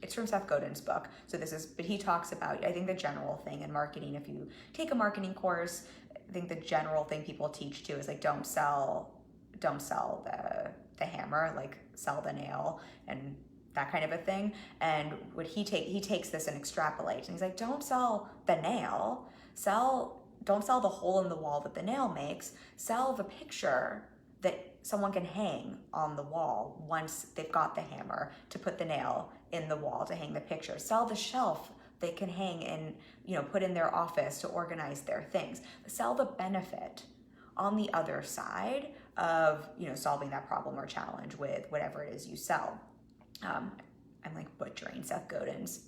It's from Seth Godin's book. But he talks about, I think, the general thing in marketing. If you take a marketing course, I think the general thing people teach too is like, don't sell the hammer, like sell the nail and that kind of a thing. And what he takes this and extrapolates, and he's like, don't sell the nail, don't sell the hole in the wall that the nail makes, sell the picture that someone can hang on the wall once they've got the hammer to put the nail in the wall to hang the picture. Sell the shelf they can hang and, you know, put in their office to organize their things. Sell the benefit on the other side of, you know, solving that problem or challenge with whatever it is you sell. I'm like butchering Seth Godin's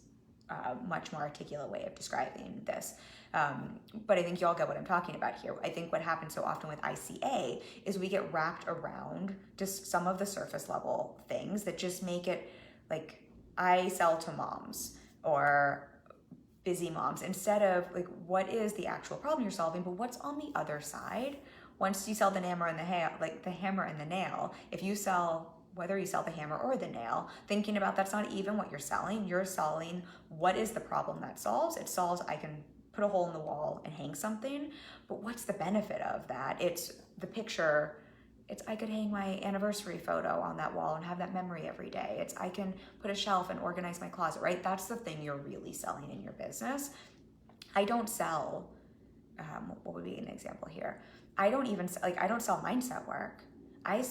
much more articulate way of describing this. But I think y'all get what I'm talking about here. I think what happens so often with ICA is we get wrapped around just some of the surface level things that just make it like, I sell to moms or busy moms, instead of like, what is the actual problem you're solving, but what's on the other side. Once you sell the hammer and the hammer and the nail, if you sell, whether you sell the hammer or the nail, thinking about that's not even what you're selling. You're selling what is the problem that solves. It solves, I can put a hole in the wall and hang something, but what's the benefit of that? It's the picture. It's, I could hang my anniversary photo on that wall and have that memory every day. It's, I can put a shelf and organize my closet, right? That's the thing you're really selling in your business. I don't sell, what would be an example here? I don't sell mindset work. I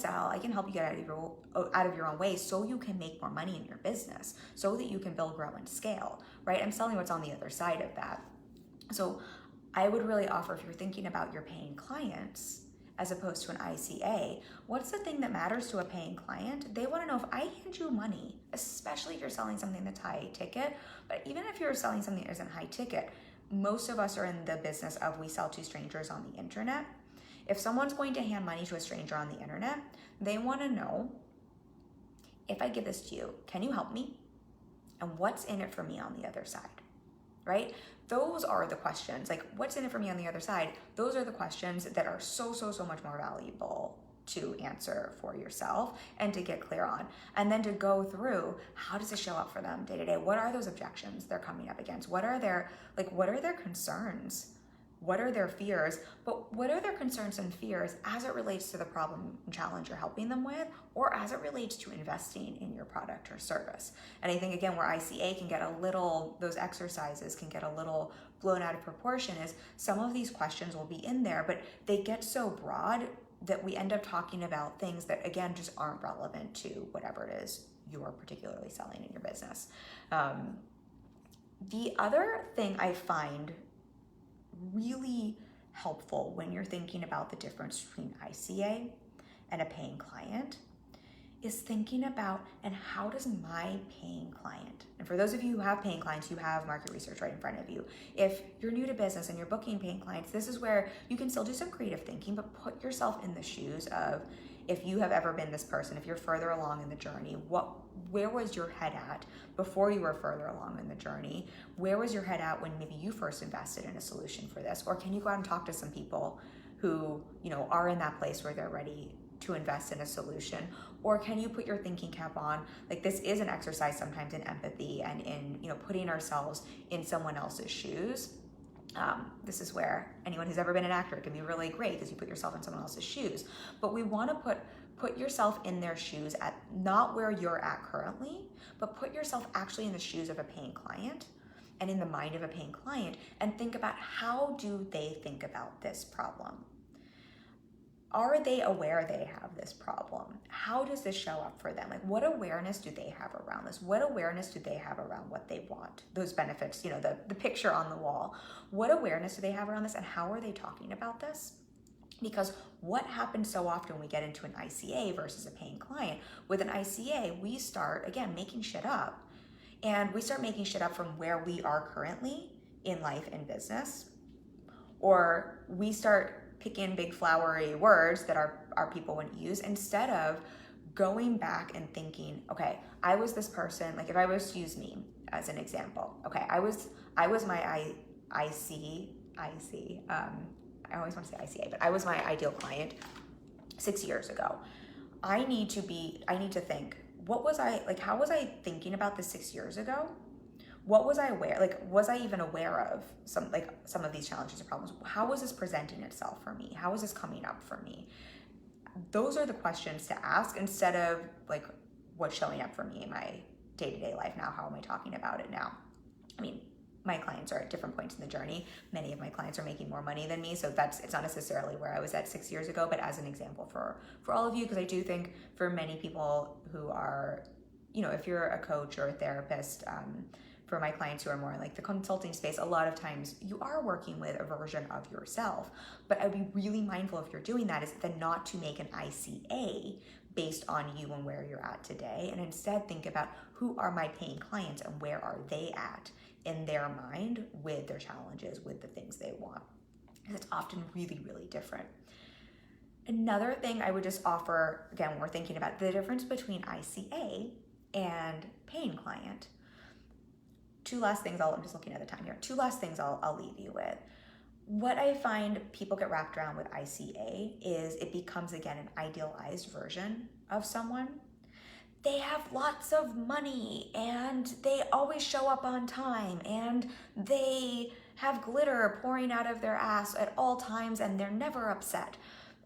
can help you get out of your own way so you can make more money in your business, so that you can build, grow, and scale, right? I'm selling what's on the other side of that. So I would really offer, if you're thinking about your paying clients as opposed to an ICA, what's the thing that matters to a paying client? They want to know, if I hand you money, especially if you're selling something that's high ticket, but even if you're selling something that isn't high ticket, most of us are in the business of, we sell to strangers on the internet. If someone's going to hand money to a stranger on the internet, they want to know, if I give this to you, can you help me? And what's in it for me on the other side, right? Those are the questions, like, what's in it for me on the other side? Those are the questions that are so much more valuable to answer for yourself and to get clear on. And then to go through, how does it show up for them day to day? What are those objections they're coming up against? What are their concerns? What are their fears? But what are their concerns and fears as it relates to the problem and challenge you're helping them with, or as it relates to investing in your product or service? And I think, again, where ICA can get those exercises can get a little blown out of proportion is, some of these questions will be in there, but they get so broad that we end up talking about things that, again, just aren't relevant to whatever it is you're particularly selling in your business. The other thing I find really helpful when you're thinking about the difference between ICA and a paying client is thinking about, and how does my paying client, and for those of you who have paying clients, you have market research right in front of you. If you're new to business and you're booking paying clients, this is where you can still do some creative thinking, but put yourself in the shoes of, if you have ever been this person, if you're further along in the journey, where was your head at before you were further along in the journey? Where was your head at when maybe you first invested in a solution for this? Or can you go out and talk to some people who, are in that place where they're ready to invest in a solution? Or can you put your thinking cap on? Like, this is an exercise sometimes in empathy and in, putting ourselves in someone else's shoes. This is where anyone who's ever been an actor can be really great, because you put yourself in someone else's shoes. But we want to put yourself in their shoes, at not where you're at currently, but put yourself actually in the shoes of a paying client and in the mind of a paying client, and think about, how do they think about this problem? Are they aware they have this problem? How does this show up for them? Like, what awareness do they have around this? What awareness do they have around what they want? Those benefits, the picture on the wall. What awareness do they have around this, and how are they talking about this? Because what happens so often when we get into an ICA versus a paying client, with an ICA, we start, again, making shit up. And we start making shit up from where we are currently in life and business. Or we start picking big flowery words that our people wouldn't use, instead of going back and thinking, okay, I was this person. Like, if I was to use me as an example, okay, I was my IC, I always want to say ICA, but I was my ideal client 6 years ago. I need to think, what was I, like, how was I thinking about this 6 years ago? What was I aware, like, was I even aware of some of these challenges or problems? How was this presenting itself for me? How was this coming up for me? Those are the questions to ask, instead of like, what's showing up for me in my day-to-day life now? How am I talking about it now? I mean, my clients are at different points in the journey. Many of my clients are making more money than me, so it's not necessarily where I was at 6 years ago, but as an example for all of you, because I do think for many people who are, if you're a coach or a therapist, for my clients who are more in like the consulting space, a lot of times you are working with a version of yourself. But I'd be really mindful, if you're doing that, is then not to make an ICA based on you and where you're at today, and instead think about who are my paying clients and where are they at in their mind with their challenges, with the things they want. Because it's often really, really different. Another thing I would just offer, again, when we're thinking about the difference between ICA and paying client, two last things, I'm just looking at the time here, two last things I'll leave you with. What I find people get wrapped around with ICA is it becomes, again, an idealized version of someone. They have lots of money and they always show up on time and they have glitter pouring out of their ass at all times and they're never upset.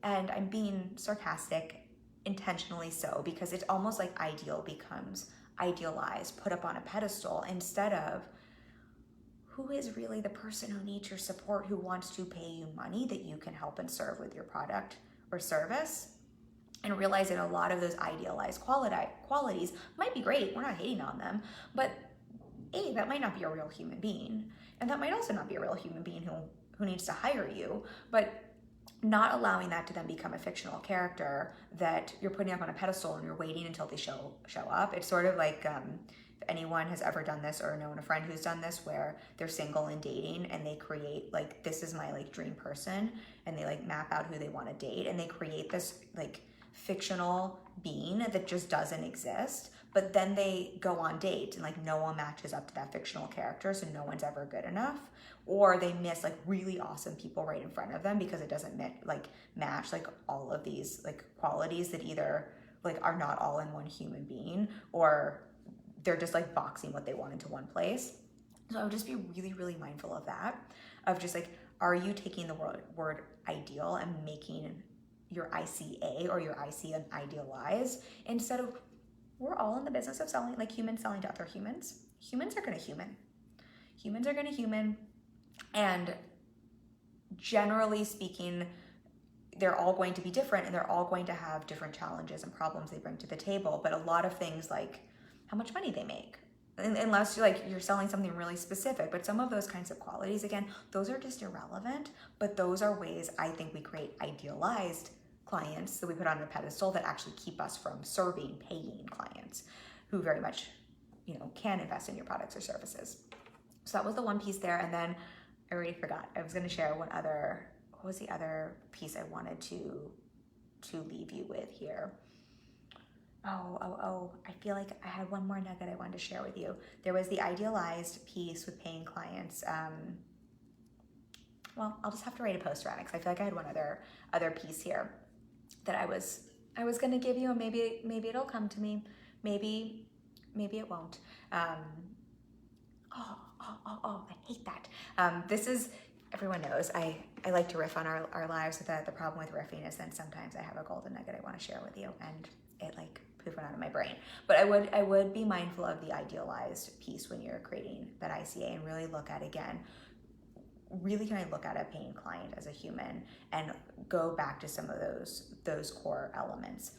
And I'm being sarcastic intentionally so, because it's almost like ideal becomes idealized, put up on a pedestal, instead of who is really the person who needs your support, who wants to pay you money that you can help and serve with your product or service. And realize that a lot of those idealized qualities might be great, we're not hating on them, but A, that might not be a real human being, and that might also not be a real human being who needs to hire you, but not allowing that to then become a fictional character that you're putting up on a pedestal and you're waiting until they show up. It's sort of like, if anyone has ever done this or known a friend who's done this, where they're single and dating and they create like, this is my like dream person, and they like map out who they want to date, and they create this like fictional being that just doesn't exist, but then they go on dates and like no one matches up to that fictional character, so no one's ever good enough, or they miss like really awesome people right in front of them because it doesn't match like all of these like qualities that either like are not all in one human being, or they're just like boxing what they want into one place. So I would just be really, really mindful of that, of just like, are you taking the word ideal and making your ICA or your IC an idealized, instead of, we're all in the business of selling, like humans selling to other humans. Humans are gonna human. Humans are gonna human, and generally speaking, they're all going to be different and they're all going to have different challenges and problems they bring to the table. But a lot of things like how much money they make, unless you're selling something really specific, but some of those kinds of qualities, again, those are just irrelevant, but those are ways I think we create idealized clients that we put on a pedestal that actually keep us from serving paying clients who very much, can invest in your products or services. So that was the one piece there. And then I already forgot. I was going to share what was the other piece I wanted to leave you with here? Oh, I feel like I had one more nugget I wanted to share with you. There was the idealized piece with paying clients. Well, I'll just have to write a post around it because I feel like I had one other piece here that I was going to give you, and maybe it'll come to me. Maybe it won't. I hate that. This is, everyone knows, I like to riff on our lives. The problem with riffing is then sometimes I have a golden nugget I want to share with you, and it like poof went out of my brain. But I would be mindful of the idealized piece when you're creating that ICA, and really look at, again, really can I look at a paying client as a human and go back to some of those core elements.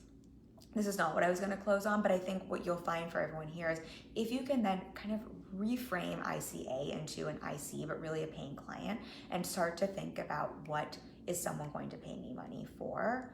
This is not what I was going to close on, but I think what you'll find for everyone here is if you can then kind of reframe ICA into an IC, but really a paying client, and start to think about what is someone going to pay me money for,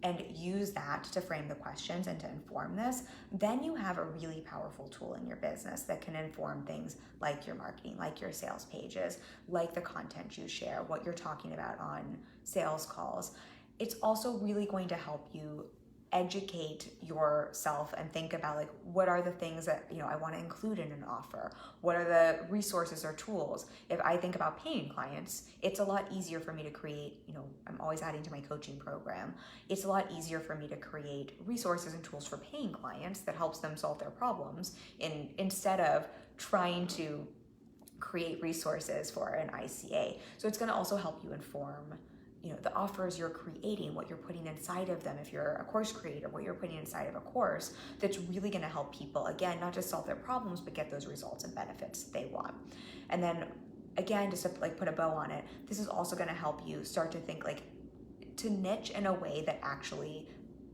and use that to frame the questions and to inform this, then you have a really powerful tool in your business that can inform things like your marketing, like your sales pages, like the content you share, what you're talking about on sales calls. It's also really going to help you educate yourself and think about like, what are the things that I want to include in an offer? What are the resources or tools? If I think about paying clients, it's a lot easier for me to create, I'm always adding to my coaching program. It's a lot easier for me to create resources and tools for paying clients that helps them solve their problems instead of trying to create resources for an ICA. So it's going to also help you inform the offers you're creating, what you're putting inside of them. If you're a course creator, what you're putting inside of a course that's really going to help people, again, not just solve their problems, but get those results and benefits they want. And then again, just to like put a bow on it, this is also going to help you start to think like to niche in a way that actually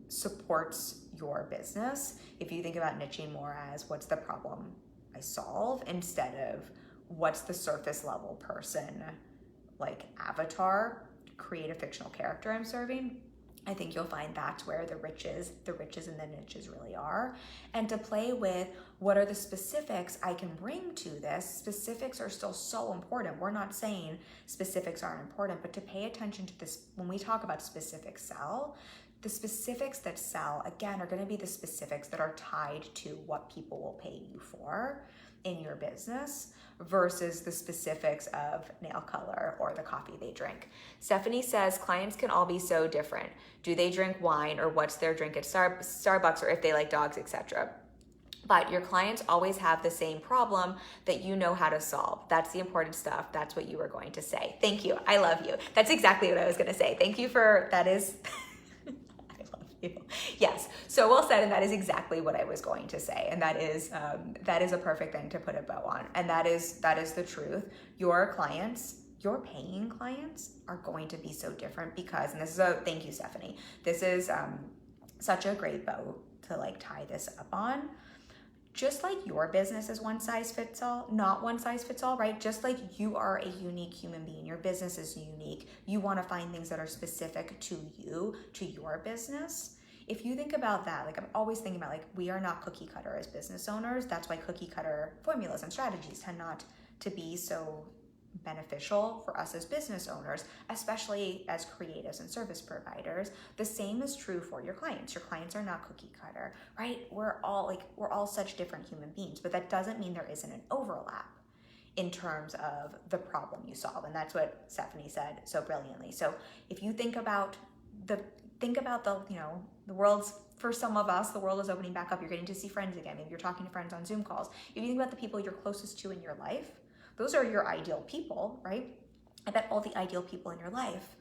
supports your business. If you think about niching more as what's the problem I solve, instead of what's the surface level person like avatar, create a fictional character I'm serving, I think you'll find that's where the riches and the niches really are. And to play with what are the specifics I can bring to this. Specifics are still so important. We're not saying specifics aren't important, but to pay attention to this, when we talk about specifics sell, the specifics that sell, again, are going to be the specifics that are tied to what people will pay you for in your business versus the specifics of nail color or the coffee they drink. Stephanie says, clients can all be so different. Do they drink wine, or what's their drink at Starbucks, or if they like dogs, etc.? But your clients always have the same problem that you know how to solve. That's the important stuff. That's what you were going to say. Thank you. I love you. That's exactly what I was going to say. Thank you for, that is... Yes, so well said, and that is exactly what I was going to say, and that is a perfect thing to put a bow on, and that is the truth. Your clients, your paying clients, are going to be so different because, and this is a thank you, Stephanie. This is such a great bow to like tie this up on. Just like your business is one size fits all, not one size fits all, right? Just like you are a unique human being, your business is unique. You want to find things that are specific to you, to your business. If you think about that, like I'm always thinking about, like, we are not cookie cutter as business owners. That's why cookie cutter formulas and strategies tend not to be so beneficial for us as business owners, especially as creatives and service providers. The same is true for your clients. Your clients are not cookie cutter, right? We're all such different human beings, but that doesn't mean there isn't an overlap in terms of the problem you solve. And that's what Stephanie said so brilliantly. So if you think about the, the world's, for some of us, the world is opening back up. You're getting to see friends again. Maybe you're talking to friends on Zoom calls. If you think about the people you're closest to in your life, those are your ideal people, right? I bet all the ideal people in your life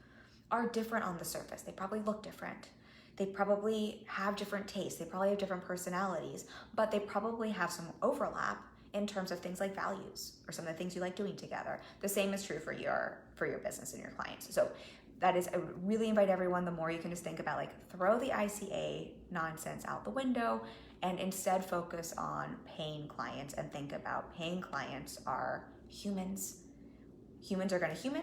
are different on the surface. They probably look different. They probably have different tastes. They probably have different personalities, but they probably have some overlap in terms of things like values or some of the things you like doing together. The same is true for your business and your clients. So that is, I would really invite everyone, the more you can just think about, like, throw the ICA nonsense out the window and instead focus on paying clients and think about paying clients are humans. Humans are going to human.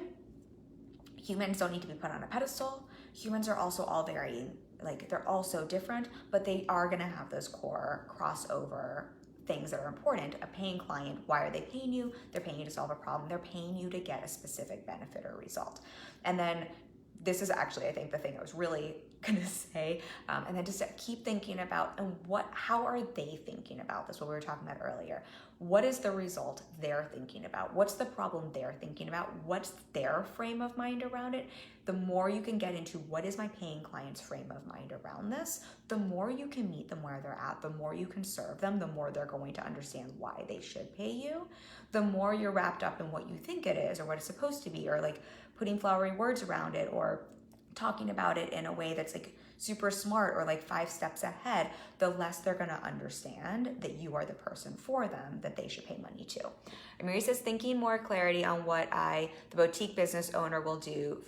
Humans don't need to be put on a pedestal. Humans are also all very, like, they're all so different, but they are going to have those core crossover things that are important. A paying client, why are they paying you? They're paying you to solve a problem. They're paying you to get a specific benefit or result. And then this is actually, I think, the thing I was really gonna say, and then just keep thinking about, and how are they thinking about this, what we were talking about earlier. What is the result they're thinking about? What's the problem they're thinking about? What's their frame of mind around it? The more you can get into what is my paying client's frame of mind around this, the more you can meet them where they're at, the more you can serve them, the more they're going to understand why they should pay you. The more you're wrapped up in what you think it is or what it's supposed to be, or like putting flowery words around it, or talking about it in a way that's like super smart or like 5 steps ahead, the less they're going to understand that you are the person for them that they should pay money to. Amiri says, thinking more clarity on what the boutique business owner will do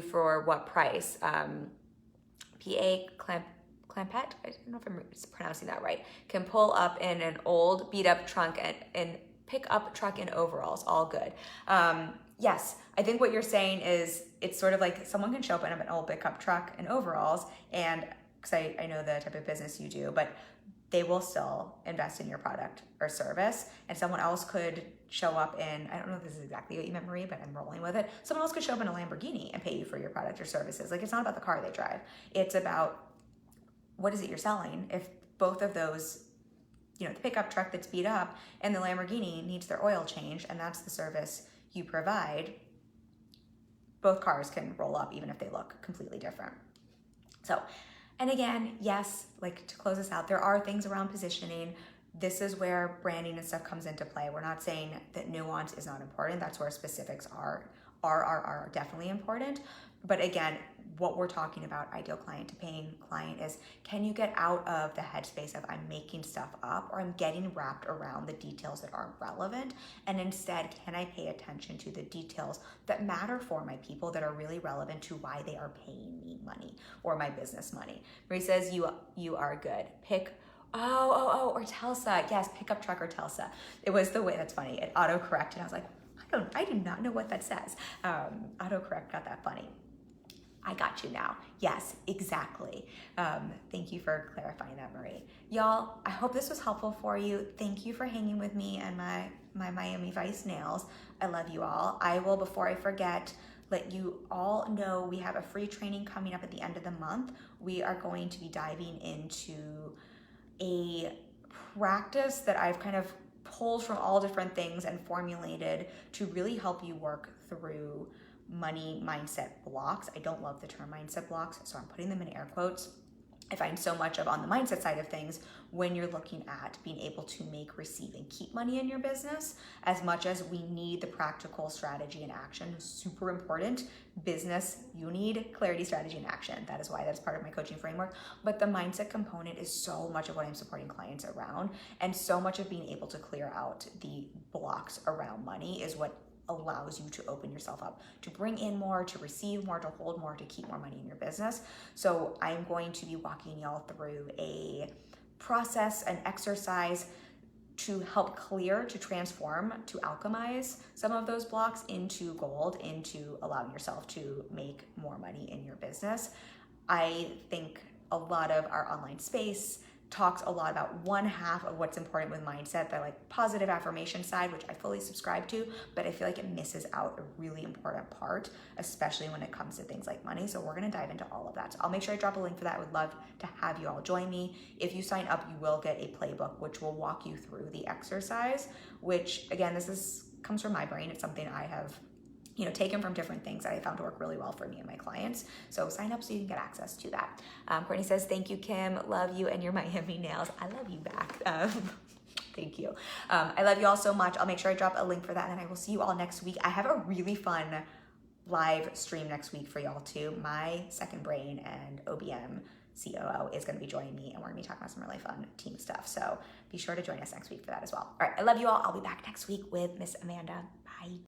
for what price. P.A. Clampett, I don't know if I'm pronouncing that right, can pull up in an old beat up trunk and pick up truck in overalls, all good. Yes, I think what you're saying is it's sort of like someone can show up in an old pickup truck and overalls, and because I know the type of business you do, but they will still invest in your product or service, and someone else could show up in, I don't know if this is exactly what you meant, Marie, but I'm rolling with it. Someone else could show up in a Lamborghini and pay you for your product or services. Like, it's not about the car they drive. It's about what is it you're selling. If both of those, the pickup truck that's beat up and the Lamborghini needs their oil change, and that's the service you provide, both cars can roll up even if they look completely different. So, and again, yes, like to close this out, there are things around positioning. This is where branding and stuff comes into play. We're not saying that nuance is not important. That's where specifics are definitely important. But again, what we're talking about, ideal client to paying client, is can you get out of the headspace of I'm making stuff up or I'm getting wrapped around the details that aren't relevant, and instead, can I pay attention to the details that matter for my people, that are really relevant to why they are paying me money or my business money? Marie says, you are good. Or Telsa. Yes, pickup truck or Telsa. It was the way, that's funny, it autocorrected. I was like, I do not know what that says. Autocorrect got that funny. I got you now. Yes, exactly. Thank you for clarifying that, Marie. Y'all, I hope this was helpful for you. Thank you for hanging with me and my Miami Vice nails. I love you all. I will, before I forget, let you all know we have a free training coming up at the end of the month. We are going to be diving into a practice that I've kind of pulled from all different things and formulated to really help you work through money mindset blocks. I don't love the term mindset blocks, so I'm putting them in air quotes. I find so much of on the mindset side of things when you're looking at being able to make, receive, and keep money in your business, as much as we need the practical strategy and action, super important. Business, you need clarity, strategy, and action. That is why that's part of my coaching framework. But the mindset component is so much of what I'm supporting clients around, and so much of being able to clear out the blocks around money is what allows you to open yourself up to bring in more, to receive more, to hold more, to keep more money in your business. So I'm going to be walking y'all through a process, an exercise to help clear, to transform, to alchemize some of those blocks into gold, into allowing yourself to make more money in your business. I think a lot of our online space talks a lot about one half of what's important with mindset, the like positive affirmation side, which I fully subscribe to, but I feel like it misses out a really important part, especially when it comes to things like money. So we're gonna dive into all of that. So I'll make sure I drop a link for that. I would love to have you all join me. If you sign up, you will get a playbook, which will walk you through the exercise, which again, comes from my brain. It's something I have taken from different things that I found to work really well for me and my clients. So sign up so you can get access to that. Courtney says, thank you, Kim. Love you and your Miami nails. I love you back. Thank you. I love you all so much. I'll make sure I drop a link for that, and I will see you all next week. I have a really fun live stream next week for y'all too. My second brain and OBM COO is going to be joining me, and we're going to be talking about some really fun team stuff. So be sure to join us next week for that as well. All right. I love you all. I'll be back next week with Miss Amanda. Bye.